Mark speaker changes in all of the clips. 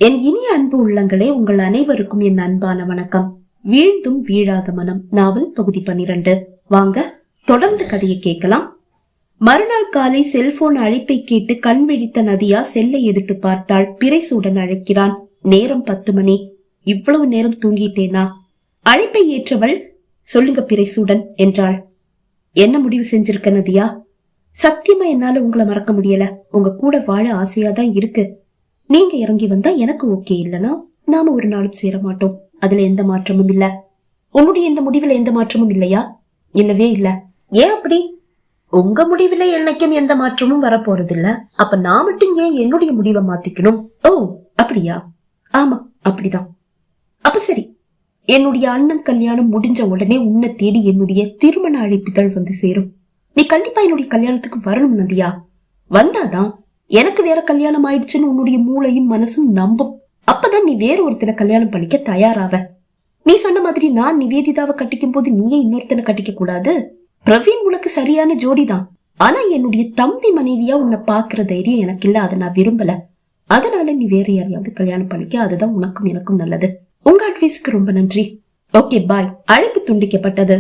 Speaker 1: என் இனிய அன்பு உள்ளங்களே, உங்கள் அனைவருக்கும் என் அன்பான வணக்கம். வீழ்ந்தும் வீழாத மனம் நாவல் பகுதி 12. வாங்க தொடர்ந்து கதையை கேட்கலாம். மறுநாள் காலை செல்போன் அழைப்பை கேட்டு கண் விழித்த நதியா செல்லை எடுத்து பார்த்தாள். பிறைசூடன் அழைக்கிறான். நேரம் 10 மணி. இவ்வளவு நேரம் தூங்கிட்டேனா? அழைப்பை ஏற்றவள், சொல்லுங்க பிறைசூடன் என்றாள். என்ன முடிவு செஞ்சிருக்க நதியா? சத்தியமா என்னால உங்களை மறக்க முடியல. உங்க கூட வாழ ஆசையாதான் இருக்கு. நீங்க இறங்கி வந்தா எனக்கு ஓகே, இல்லனா நாம ஒரு நாளும் சேர மாட்டோம். அதுல எந்த மாற்றமும் இல்ல. உன்னுடைய இந்த முடிவுல எந்த மாற்றமும் இல்லையா? இல்லவே இல்ல. ஏன் அப்படி? உங்க முடிவுல என்னைக்கும் எந்த மாற்றமும் வரப்போறது இல்ல. அப்ப நான் மட்டும் ஏன் என்னுடைய முடிவை மாத்திக்கணும்? ஓ அப்படியா? ஆமா அப்படிதான். அப்ப சரி, என்னுடைய அண்ணன் கல்யாணம் முடிஞ்ச உடனே உன்னை தேடி என்னுடைய திருமண அழைப்புகள் வந்து சேரும். நீ கண்டிப்பா என்னுடைய கல்யாணத்துக்கு வரணும் நதியா. வந்தாதான் எனக்கு வேற கல்யாணம் ஆயிடுச்சுன்னு உன்னுடைய மூளையும் மனசும் நம்பும். அப்பதான் நீ வேற ஒருத்தனை கல்யாணம் பண்ணிக்க தயாராவ. நீ சொன்ன மாதிரி நான் நிவேதிதாவை கட்டிக்கும் போது நீயே இன்னொருத்தனை கட்டிக்க கூடாது. பிரவீன் உனக்கு சரியான ஜோடிதான். ஆனா என்னுடைய தம்பி மனைவியா உன்னை பாக்குற தைரியம் எனக்கு இல்ல. அதை நான் விரும்பல. அதனால நீ வேற யாரையாவது கல்யாணம் பண்ணிக்க. அதுதான் உனக்கும் எனக்கும் நல்லது. உங்க அட்வைஸ்க்கு ரொம்ப நன்றி. Okay bye. அழைப்பு துண்டிக்கப்பட்டது.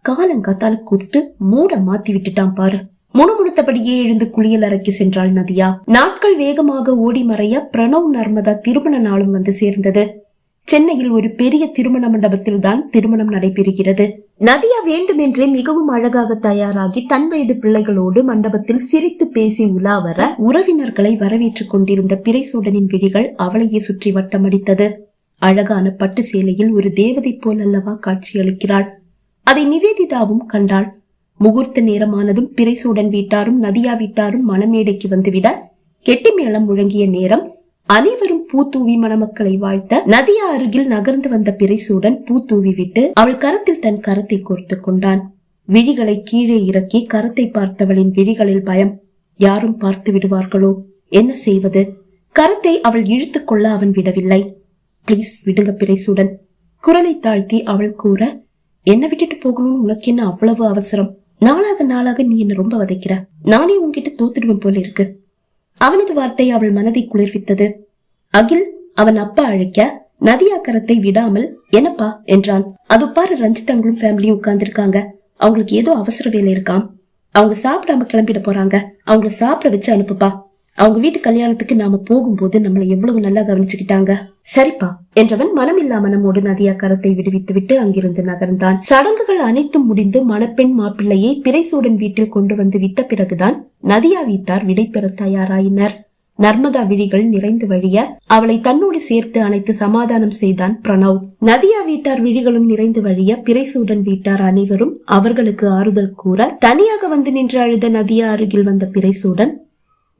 Speaker 1: காலங்காத்தால கூப்பிட்டு மூட மாத்தி விட்டுட்டான் பாரு. முணுமுணுத்தபடியே எழுந்து குளியல் அறைக்கு சென்றாள் நதியா. நாட்கள் வேகமாக ஓடி மறைய பிரணவ் நர்மதா திருமண நாளும் வந்து சேர்ந்தது. சென்னையில் ஒரு பெரிய திருமண மண்டபத்தில் தான் திருமணம் நடைபெறுகிறது. நதியா வேண்டுமென்றே மிகவும் அழகாக தயாராகி தன் வயது பிள்ளைகளோடு மண்டபத்தில் சிரித்து பேசி உலா வர உறவினர்களை வரவேற்றுக் கொண்டிருந்த பிறைசூடனின் விழிகள் அவளையே சுற்றி வட்டமடித்தது. அழகான பட்டு சேலையில் ஒரு தேவதை போல் அல்லவா காட்சியளிக்கிறாள். அதை நிவேதிதாவும் கண்டாள். முகூர்த்த நேரமானதும் பிறைசூடன் வீட்டாரும் நதியா வீட்டாரும் மணமேடைக்கு வந்துவிட கெட்டி மேளம் முழங்கிய நேரம். அனைவரும் பூத்தூவி மணமக்களை வாழ்த்த நதியா அருகில் நகர்ந்து வந்த பிறைசூடன் பூத்தூவி விட்டு அவள் கரத்தில் தன் கரத்தை கோர்த்து கொண்டான். விழிகளை கீழே இறக்கி கரத்தை பார்த்தவளின் விழிகளில் பயம். யாரும் பார்த்து விடுவார்களோ? என்ன செய்வது? கரத்தை அவள் இழுத்துக் கொள்ள அவன் விடவில்லை. பிளீஸ் விடுங்க பிறைசூடன், குரலை தாழ்த்தி அவள் கூற. என்ன விட்டுட்டு போகணும்னு உனக்கு என்ன அவ்வளவு அவசரம்? நாளாக நாளாக நீ என்ன ரொம்ப வதைக்கிற. நானே உன்கிட்ட தோத்துடுவேன் போல இருக்கு. அவனது வார்த்தை அவள் மனதை குளிர்வித்தது. அகில் அவன் அப்பா அழைக்க நதியா கரத்தை விடாமல் என்னப்பா என்றான். அது பாரு, ரஞ்சிதங்களும் ஃபேமிலியும் உட்கார்ந்து இருக்காங்க. அவங்களுக்கு ஏதோ அவசர வேலை இருக்காம். அவங்க சாப்பிடாம கிளம்பிட போறாங்க. அவங்கள சாப்பிட வச்சு அனுப்புப்பா. அவங்க வீட்டு கல்யாணத்துக்கு நாம போகும்போது நம்மளை எவ்வளவு நல்லா கவனிச்சுக்கிட்டாங்க. சரிப்பா என்றவன் மனமில்லா மனமோடு நதியா கரத்தை விடுவித்து விட்டு அங்கிருந்து நகர்ந்தான். சடங்குகள் அனைத்தும் முடிந்து மணப்பெண் மாப்பிள்ளையை பிறைசூடன் வீட்டில் கொண்டு வந்து விட்ட பிறகுதான் நதியா வீட்டார் விடை பெற தயாராயினர். நர்மதா விழிகள் நிறைந்து வழிய அவளை தன்னோடு சேர்த்து அணைத்து சமாதானம் செய்தான் பிரணவ். நதியா வீட்டார் விழிகளும் நிறைந்து வழிய பிறைசூடன் வீட்டார் அனைவரும் அவர்களுக்கு ஆறுதல் கூற தனியாக வந்து நின்று அழுத நதியா அருகில் வந்த பிறைசூடன்,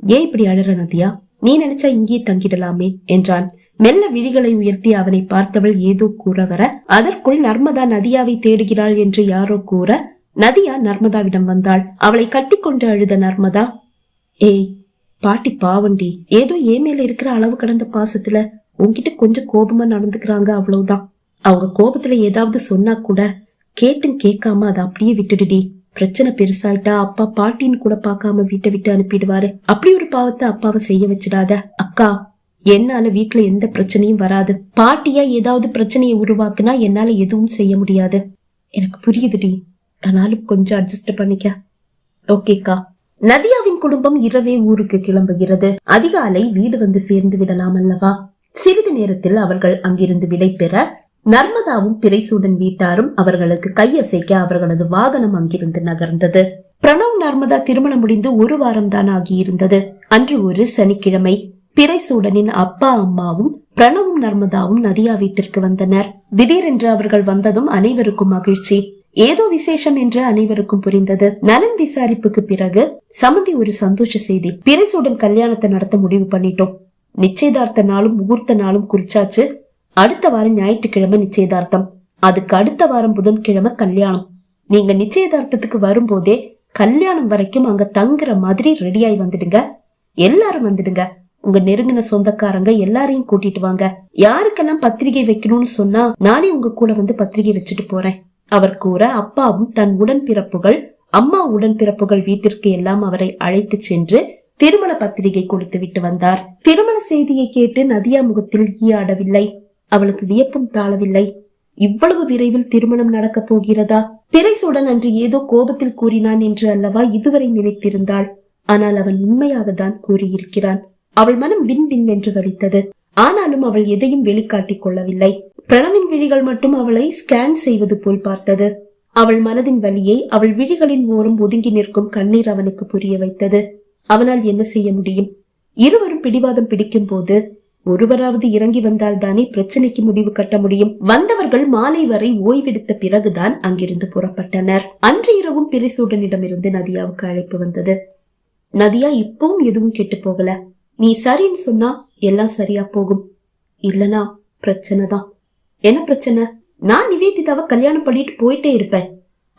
Speaker 1: ஏன் இப்படி அழற நதியா? நீ நினைச்சா இங்கே தங்கிடலாமே என்றான். மெல்ல விழிகளை உயர்த்தி அவனை பார்த்தவள் ஏதோ கூற வர அதற்குள் நர்மதா நதியாவை தேடுகிறாள் என்று யாரோ கூற நதியா நர்மதாவிடம் வந்தாள். அவளை கட்டிக்கொண்டு அழுத நர்மதா, ஏய் பாட்டி பாவண்டி, ஏதோ ஏன் மேல இருக்கிற அளவு கடந்த பாசத்துல உன்கிட்ட கொஞ்சம் கோபமா நடந்துக்கிறாங்க, அவ்வளவுதான். அவங்க கோபத்துல ஏதாவது சொன்னா கூட கேட்டும் கேட்காம அதை அப்படியே விட்டுடுடி. பிரச்சனை பெருசாயிட்டா அப்பா பாட்டின்னு கூட பாக்காம வீட்டை விட்டு அனுப்பிடுவாரு. அப்படி ஒரு பாவத்தை அப்பாவை செய்ய வச்சிடாத அக்கா. என்னால வீட்டுல எந்த பிரச்சனையும் வராது. பாட்டியா ஏதாவது பிரச்சனையை உருவாக்குனா என்னால எதுவும் செய்ய முடியாது. எனக்கு புரியுதுடி, ஆனாலும் கொஞ்சம் அட்ஜஸ்ட் பண்ணிக்க. ஓகேக்கா. நதியாவின் குடும்பம் இரவே ஊருக்கு கிளம்புகிறது. அதிகாலை வீடு வந்து சேர்ந்து விடலாம் அல்லவா? சிறிது நேரத்தில் அவர்கள் அங்கிருந்து விடை பெற நர்மதாவும் பிறைசூடன் வீட்டாரும் அவர்களுக்கு கையசைக்க அவர்களது வாகனம் அங்கிருந்து நகர்ந்தது. பிரணவ் நர்மதா திருமணம் முடிந்து 1 வாரம் தான் ஆகியிருந்தது. அன்று ஒரு சனிக்கிழமை. பிறைசூடனின் அப்பா அம்மாவும் பிரணவும் நர்மதாவும் நதியா வீட்டிற்கு வந்தனர். திடீரென்று அவர்கள் வந்ததும் அனைவருக்கும் மகிழ்ச்சி. ஏதோ விசேஷம் என்று அனைவருக்கும் புரிந்தது. நலன் விசாரிப்புக்கு பிறகு சமந்தி ஒரு சந்தோஷ செய்தி. பிறைசூடன் கல்யாணத்தை நடத்த முடிவு பண்ணிட்டோம். நிச்சயதார்த்த நாளும் முகூர்த்த நாளும் குறிச்சாச்சு. அடுத்த வாரம் ஞாயிற்றுக்கிழமை நிச்சயதார்த்தம். அதுக்கு அடுத்த வாரம் புதன்கிழமை கல்யாணம். நீங்க நிச்சயதார்த்தத்துக்கு வரும்போதே கல்யாணம் வரைக்கும் அங்க தங்குற மாதிரி ரெடியாய் வந்துடுங்க. எல்லாரும் வந்துடுங்க. உங்க நெருங்கின சொந்தக்காரங்க எல்லாரையும் கூட்டிட்டு வாங்க. யாருக்கெல்லாம் பத்திரிகை வைக்கணும்னு சொன்னா நானே உங்க கூட வந்து பத்திரிகை வச்சுட்டு போறேன். அவர் கூற அப்பாவும் தன் உடன்பிறப்புகள் அம்மா உடன்பிறப்புகள் வீட்டிற்கு எல்லாம் அவரை அழைத்து சென்று திருமண பத்திரிகை கொடுத்து விட்டு வந்தார். திருமண செய்தியை கேட்டு நதியா முகத்தில் ஈயாடவில்லை. அவளுக்கு வியப்பும் தாழவில்லை. இவ்வளவு விரைவில் திருமணம் நடக்கப் போகிறதா? பிறைசூடன் அன்று ஏதோ கோபத்தில் கூறினான் என்று அல்லவா இதுவரை நினைத்திருந்தாள். ஆனால் அவன் உண்மையாக தான் கூறியிருக்கிறான். அவள் மனம் வின் வின் என்று வலித்தது. ஆனாலும் அவள் எதையும் வெளிக்காட்டிக் கொள்ளவில்லை. பிரணவின் விழிகள் மட்டும் அவளை ஸ்கேன் செய்வது போல் பார்த்தது. அவள் மனதின் வலியை அவள் விழிகளின் ஓரம் ஒதுங்கி நிற்கும் கண்ணீர் அவனுக்கு புரிய வைத்தது. அவனால் என்ன செய்ய முடியும்? இருவரும் பிடிவாதம் பிடிக்கும் போது ஒருவராவது இறங்கி வந்தால் தானே பிரச்சனைக்கு முடிவு கட்ட முடியும். வந்தவர்கள் மாலை வரை ஓய்வெடுத்த பிறகுதான் அங்கிருந்து புறப்பட்டனர். அன்று இரவும் பிறைசூடனிடமிருந்து நதியாவுக்கு அழைப்பு வந்தது. நதியா, இப்பவும் எதுவும் கெட்டு போகல. நீ சரின்னு சொன்னா எல்லாம் சரியா போகும். இல்லனா பிரச்சனை தான். என்ன பிரச்சனை? நான் நிவேதிதாவை கல்யாணம் பண்ணிட்டு போயிட்டே இருப்பேன்.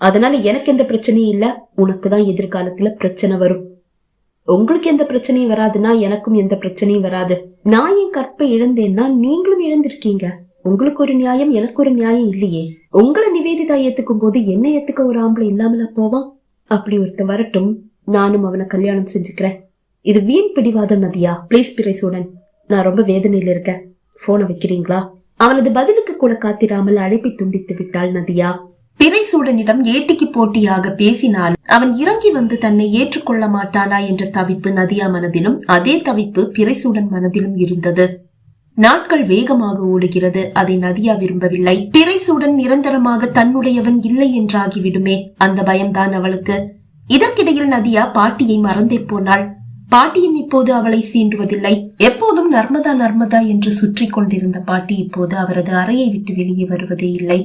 Speaker 1: அதனால எனக்கு எந்த பிரச்சனையும் இல்ல. உனக்குதான் எதிர்காலத்துல பிரச்சனை வரும். உங்களுக்கு எந்த பிரச்சனையும் வராதுன்னா எனக்கும் எந்த பிரச்சனையும் வராது. நான் என் கற்பை இழந்தேன்னா நீங்களும் இழந்திருக்கீங்க. உங்களுக்கு ஒரு நியாயம், எனக்கு ஒரு நியாயம் இல்லையே. உங்களை நிவேதிதா ஏத்துக்கும் போது என்ன ஏத்துக்க ஒரு ஆம்பளை இல்லாமல போவான்? அப்படி ஒருத்தன் வரட்டும், நானும் அவனை கல்யாணம் செஞ்சுக்கிறேன். இது வீண் பிடிவாதம் நதியா. பிளீஸ் பிறைசூடன், நான் ரொம்ப வேதனையில இருக்கேன். போனை வைக்கிறீங்களா? அவனது பதிலுக்கு கூட காத்திராமல் அழைப்பை துண்டித்து விட்டாள் நதியா. பிறைசூடனிடம் ஏட்டிக்கு போட்டியாக பேசினால் அவன் இறங்கி வந்து தன்னை ஏற்றுக்கொள்ள மாட்டானா என்ற தவிப்பு நதியா மனதிலும், அதே தவிப்பு பிறைசூடன் மனதிலும் இருந்தது. நாட்கள் வேகமாக ஓடுகிறது. அதை நதியா விரும்பவில்லை. பிறைசூடன் நிரந்தரமாக தன்னுடையவன் இல்லை என்றாகிவிடுமே, அந்த பயம்தான் அவளுக்கு. இதற்கிடையில் நதியா பாட்டியை மறந்தே போனாள். பாட்டியும் இப்போது அவளை சீண்டுவதில்லை. எப்போதும் நர்மதா நர்மதா என்று சுற்றி கொண்டிருந்த பாட்டி இப்போது அவரது அறையை விட்டு வெளியே வருவதே இல்லை.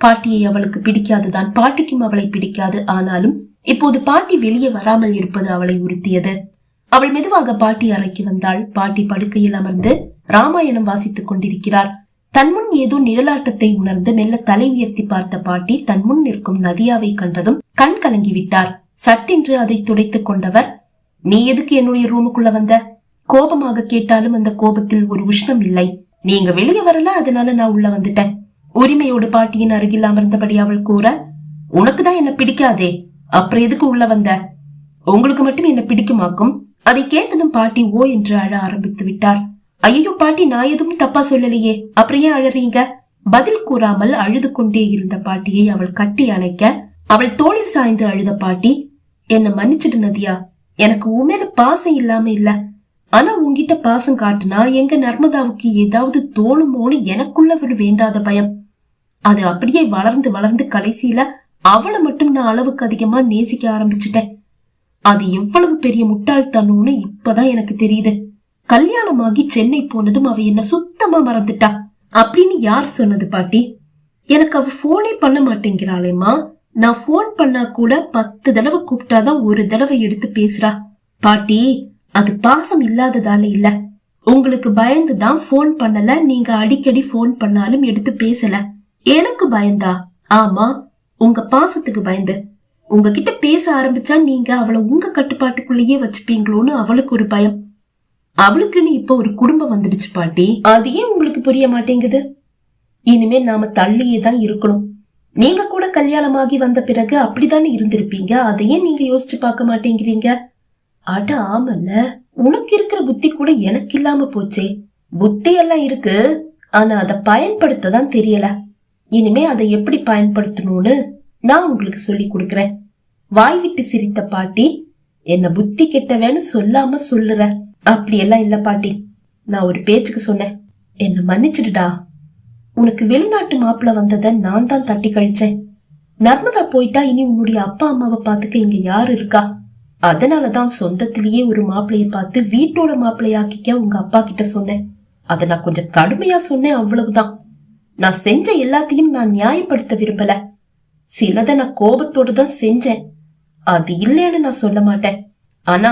Speaker 1: பாட்டியை அவளுக்கு பிடிக்காதுதான், பாட்டிக்கும் அவளை பிடிக்காது. ஆனாலும் இப்போது பாட்டி வெளியே வராமல் இருப்பது அவளை உறுத்தியது. அவள் மெதுவாக பாட்டி அறைக்கு வந்தாள். பாட்டி படுக்கையில் அமர்ந்து ராமாயணம் வாசித்துக் கொண்டிருக்கிறார். தன்முன் ஏதோ நிழலாட்டத்தை உணர்ந்து மெல்ல தலை உயர்த்தி பார்த்த பாட்டி தன்முன் நிற்கும் நதியாவை கண்டதும் கண் கலங்கிவிட்டார். சட்டென்று அதை துடைத்துக் கொண்டவர், நீ எதுக்கு என்னுடைய ரூமுக்குள்ள வந்த? கோபமாக கேட்டாலும் அந்த கோபத்தில் ஒரு உஷ்ணம் இல்லை. நீங்க வெளியே வரல, அதனால நான் உள்ள வந்துட்டேன். உரிமையோடு பாட்டியின் அருகில் அமர்ந்தபடி அவள் கூற, உனக்குதான் என்ன பிடிக்காதே, அப்புறம் எதுக்கு உள்ள வந்த? உங்களுக்கு மட்டும் என்ன பிடிக்குமாக்கும். அதை கேட்டதும் பாட்டி ஓ என்று அழ ஆரம்பித்து விட்டார். ஐயோ பாட்டி, நான் எதுவும் தப்பா சொல்லலையே, அப்புறம் ஏன் அழறீங்க? பதில் கூறாமல் அழுது கொண்டே இருந்த பாட்டியை அவள் கட்டி அணைக்க அவள் தோளில் சாய்ந்து அழுத பாட்டி, என்ன மன்னிச்சிடு நதியா, எனக்கு உண்மையில பாசம் இல்லாம இல்ல. ஆனா உன்கிட்ட பாசம் காட்டுனா எங்க நர்மதாவுக்கு ஏதாவது தோணுமோன்னு எனக்குள்ள ஒரு வேண்டாத பயம். அது அப்படியே வளர்ந்து வளர்ந்து கடைசியில அவளை மட்டும் நான் அளவுக்கு அதிகமா நேசிக்க ஆரம்பிச்சுட்டேன். அது எவ்வளவு பெரிய முட்டாள்தனம்னு இப்பதான் எனக்கு தெரியுது. கல்யாணமாகி சென்னை போனதும் அவ என்ன சுத்தமா மறந்துட்டா அப்படின்னு யார் சொன்னது பாட்டி? எனக்கு அவ போனே பண்ண மாட்டேங்கிறாளேம்மா. நான் போன் பண்ணா கூட 10 தடவை கூப்பிட்டாதான் ஒரு தடவை எடுத்து பேசுறா. பாட்டி, அது பாசம் இல்லாததால இல்ல, உங்களுக்கு பயந்துதான் போன் பண்ணல. நீங்க அடிக்கடி போன் பண்ணாலும் எடுத்து பேசல. எனக்கு பயந்தா? ஆமா, உங்க பாசத்துக்கு பயந்து. உங்ககிட்ட பேச ஆரம்பிச்சா நீங்க அவளை உங்க கட்டுப்பாட்டுக்குள்ளேயே வச்சுப்பீங்களோன்னு அவளுக்கு ஒரு பயம். அவளுக்குன்னு இப்ப ஒரு குடும்பம் வந்துடுச்சு பாட்டி. அது ஏன் உங்களுக்கு புரிய மாட்டேங்குது? இனிமே நாம தள்ளியே தான் இருக்கணும். நீங்க கூட கல்யாணமாகி வந்த பிறகு அப்படித்தானே இருந்திருப்பீங்க. அதையே நீங்க யோசிச்சு பார்க்க மாட்டேங்கிறீங்க. அட ஆமல்ல, உனக்கு இருக்கிற புத்தி கூட எனக்கு இல்லாம போச்சே. புத்தி எல்லாம் இருக்கு, ஆனா அதை பயன்படுத்ததான் தெரியல. இனிமே அதை எப்படி பயன்படுத்தணும்னு நான் உங்களுக்கு சொல்லி கொடுக்கறேன். வாய் விட்டு சிரித்த பாட்டி, என்ன புத்தி கெட்டவேன்னு சொல்லாம சொல்லுற. அப்படியெல்லாம் இல்ல பாட்டி, நான் ஒரு பேச்சுக்கு சொன்னேன். என்ன மன்னிச்சிடுடா. உனக்கு வெளிநாட்டு மாப்பிள்ள வந்தத நான் தான் தட்டி கழிச்சேன். நர்மதா போயிட்டா இனி உன்னுடைய அப்பா அம்மாவை பாத்துக்க இங்க யாரு இருக்கா? அதனாலதான் சொந்தத்திலேயே ஒரு மாப்பிள்ளைய பார்த்து வீட்டோட மாப்பிள்ளையாக்கிக்க உங்க அப்பா கிட்ட சொன்னேன். அத நான் கொஞ்சம் கடுமையா சொன்னேன், அவ்வளவுதான். நான் செஞ்ச எல்லாத்தையும் நான் நியாயப்படுத்த விரும்பல. சிலத நான் கோபத்தோட தான் செஞ்சேன், அது இல்லைன்னு நான் சொல்ல மாட்டேன். ஆனா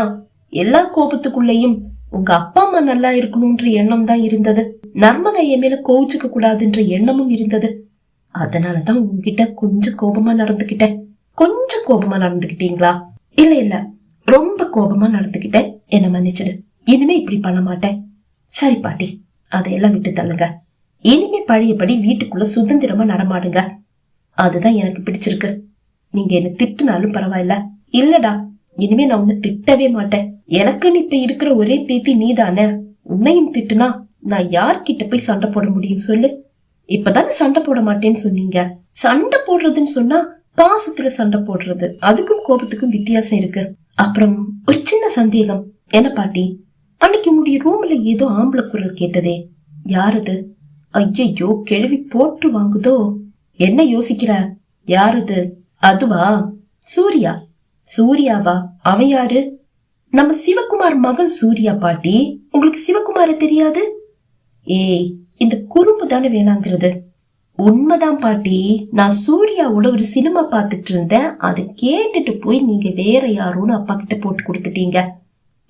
Speaker 1: எல்லா கோபத்துக்குள்ளேயும் உங்க அப்பா அம்மா நல்லா இருக்கணும்ன்ற எண்ணம் தான் இருந்தது. நர்மதா என் மேல கோவிச்சுக்க கூடாதுன்ற எண்ணமும் இருந்தது. அதனாலதான் உங்ககிட்ட கொஞ்சம் கோபமா நடந்துகிட்டேன். கொஞ்சம் கோபமா நடந்துகிட்டீங்களா? இல்ல இல்ல, ரொம்ப கோபமா நடந்துகிட்டேன். என்ன மன்னிச்சிடு. இனிமே இப்படி பண்ண மாட்டேன். சரி பாட்டி, அதையெல்லாம் விட்டு தள்ளுங்க. இனிமே பழையபடி வீட்டுக்குள்ள சுதந்திரமா நடமாடுங்க. அதுதான் எனக்கு பிடிச்சிருக்கு. நீங்க என்ன திட்டுனாலும் பரவாயில்ல. இல்லடா, இனிமே நான் உன்னை திட்டவே மாட்டேன். எனக்குன்னு இப்ப இருக்கிற ஒரே பேத்தி நீதானே. உன்னையும் திட்டுனா நான் யார்கிட்ட போய் சண்டை போட முடியும் சொல்லு? இப்பதானே சண்டை போட மாட்டேன்னு சொன்னீங்க. சண்டை போடுறதுன்னு சொன்னா பாசத்துல சண்டை போடுறது, அதுக்கும் கோபத்துக்கும் வித்தியாசம் இருக்கு. அப்புறம் ஒரு சின்ன சந்தேகம். என்ன பாட்டி, அன்னைக்கு உன்னுடைய ரூம்ல ஏதோ ஆம்பளை குரல் கேட்டதே, யாரது? ஐயோ, கிழவி போட்டு வாங்குதோ. என்ன யோசிக்கிற? யாரது? அதுவா, சூர்யா. சூர்யாவா? அவன் யாரு? நம்ம சிவகுமார் மகன் சூர்யா பாட்டி. உங்களுக்கு சிவகுமார தெரியாது? ஏய், இந்த குறும்பு தானே வேணாங்கிறது. உண்மைதான் பாட்டி. நான் சூர்யாவோட ஒரு சினிமா பாத்துட்டு இருந்தேன். அதை கேட்டுட்டு போய் நீங்க வேற யாரோன்னு அப்பா கிட்ட போட்டு கொடுத்துட்டீங்க.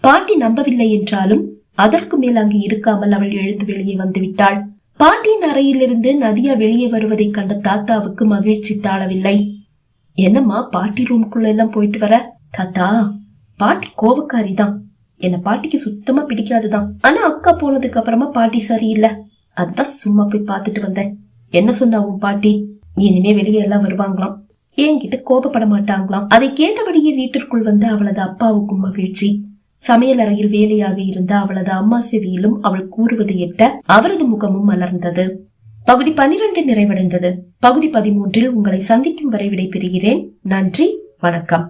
Speaker 1: பாட்டி நம்பவில்லை என்றாலும் அதற்கு மேல் அங்கு இருக்காமல் அவள் எழுந்து வெளியே வந்து விட்டாள். பாட்டியின் அறையிலிருந்து நதியா வெளியே வருவதை கண்ட தாத்தாவுக்கு மகிழ்ச்சி தாழவில்லை. என்னம்மா பாட்டி ரூம்குள்ள எல்லாம் போயிட்டு வர? தாத்தா, பாட்டி கோபக்காரி தான். என்ன பாட்டிக்கு சுத்தமா பிடிக்காதுதான். ஆனா அக்கா போனதுக்கு அப்புறமா பாட்டி சரியில்லை. அதுதான் சும்மா போய் பாத்துட்டு வந்தேன். என்ன சொன்னா உன் பாட்டி? இனிமே வெளியே எல்லாம் வருவாங்களாம், என்கிட்ட கோபப்பட மாட்டாங்களாம். அதை கேட்டபடியே வீட்டிற்குள் வந்த அவளது அப்பாவுக்கும் மகிழ்ச்சி. சமையல் அறையில் வேலையாக இருந்த அவளது அம்மா செவியிலும் அவள் கூறுவது எட்ட அவரது முகமும் மலர்ந்தது. பகுதி 12 நிறைவடைந்தது. பகுதி 13 உங்களை சந்திக்கும் வரை விடை பெறுகிறேன். நன்றி, வணக்கம்.